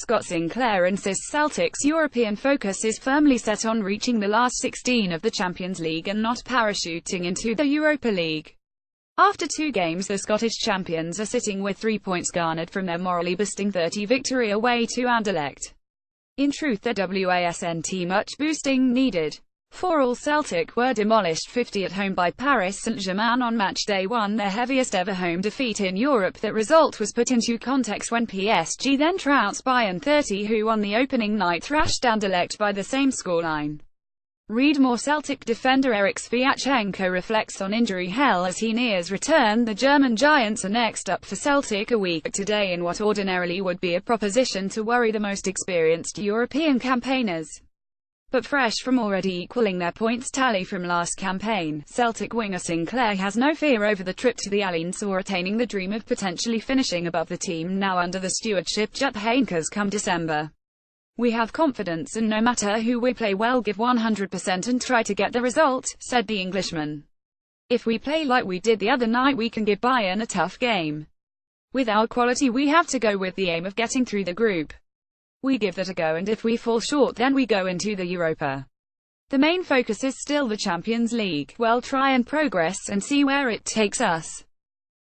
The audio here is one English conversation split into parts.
Scott Sinclair insists Celtics' European focus is firmly set on reaching the last 16 of the Champions League and not parachuting into the Europa League. After 2 games, the Scottish champions are sitting with 3 points garnered from their morally boosting 30 victory away to Anderlecht. In truth, there wasn't much boosting needed. For all, Celtic were demolished 50 at home by Paris Saint-Germain on match day 1, their heaviest ever home defeat in Europe. That result was put into context when PSG then trounced Bayern 30, who on the opening night thrashed Anderlecht by the same scoreline. Read more. Celtic defender Eric Sviatchenko reflects on injury hell as he nears return. The German giants are next up for Celtic a week today in what ordinarily would be a proposition to worry the most experienced European campaigners. But fresh from already equaling their points tally from last campaign, Celtic winger Sinclair has no fear over the trip to the Allianz or attaining the dream of potentially finishing above the team now under the stewardship Jupp Heynckes come December. "We have confidence and no matter who we play we'll give 100% and try to get the result," said the Englishman. "If we play like we did the other night we can give Bayern a tough game. With our quality we have to go with the aim of getting through the group. We give that a go and if we fall short then we go into the Europa. The main focus is still the Champions League. We'll try and progress and see where it takes us.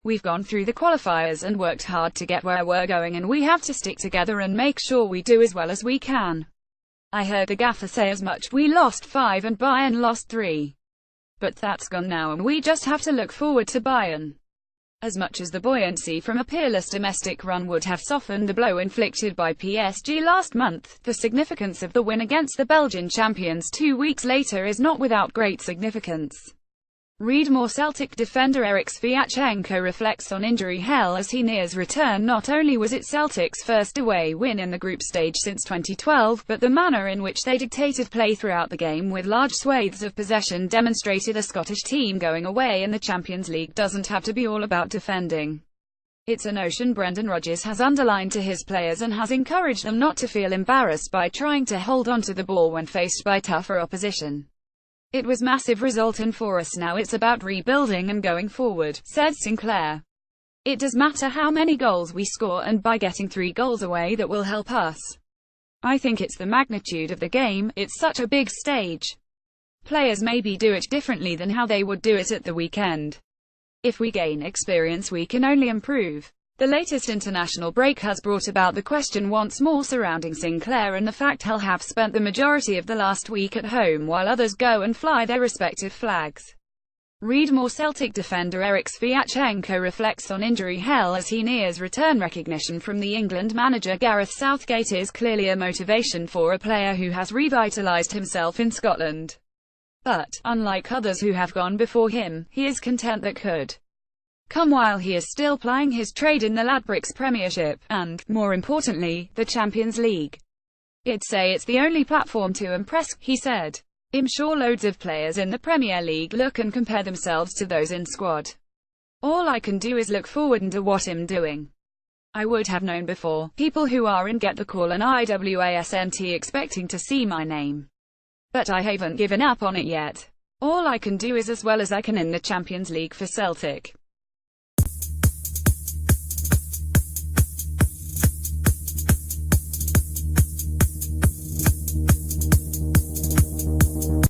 We've gone through the qualifiers and worked hard to get where we're going and we have to stick together and make sure we do as well as we can. I heard the gaffer say as much. We lost 5 and Bayern lost 3. But that's gone now and we just have to look forward to Bayern." As much as the buoyancy from a peerless domestic run would have softened the blow inflicted by PSG last month, the significance of the win against the Belgian champions 2 weeks later is not without great significance. Read more. Celtic defender Eric Sviatchenko reflects on injury hell as he nears return. Not only was it Celtic's first away win in the group stage since 2012, but the manner in which they dictated play throughout the game with large swathes of possession demonstrated a Scottish team going away in the Champions League doesn't have to be all about defending. It's a notion Brendan Rodgers has underlined to his players and has encouraged them not to feel embarrassed by trying to hold onto the ball when faced by tougher opposition. "It was massive result and for us now it's about rebuilding and going forward," said Sinclair. "It does matter how many goals we score and by getting 3 goals away that will help us. I think it's the magnitude of the game, it's such a big stage. Players maybe do it differently than how they would do it at the weekend. If we gain experience we can only improve." The latest international break has brought about the question once more surrounding Sinclair and the fact he'll have spent the majority of the last week at home while others go and fly their respective flags. Read more. Celtic defender Eric Sviatchenko reflects on injury hell as he nears return. Recognition from the England manager Gareth Southgate is clearly a motivation for a player who has revitalised himself in Scotland. But, unlike others who have gone before him, he is content that could come while he is still plying his trade in the Ladbrokes Premiership, and, more importantly, the Champions League. "I'd say it's the only platform to impress," he said. "I'm sure loads of players in the Premier League look and compare themselves to those in squad. All I can do is look forward and do what I'm doing. I would have known before. People who are in get the call and I wasn't expecting to see my name. But I haven't given up on it yet. All I can do is as well as I can in the Champions League for Celtic."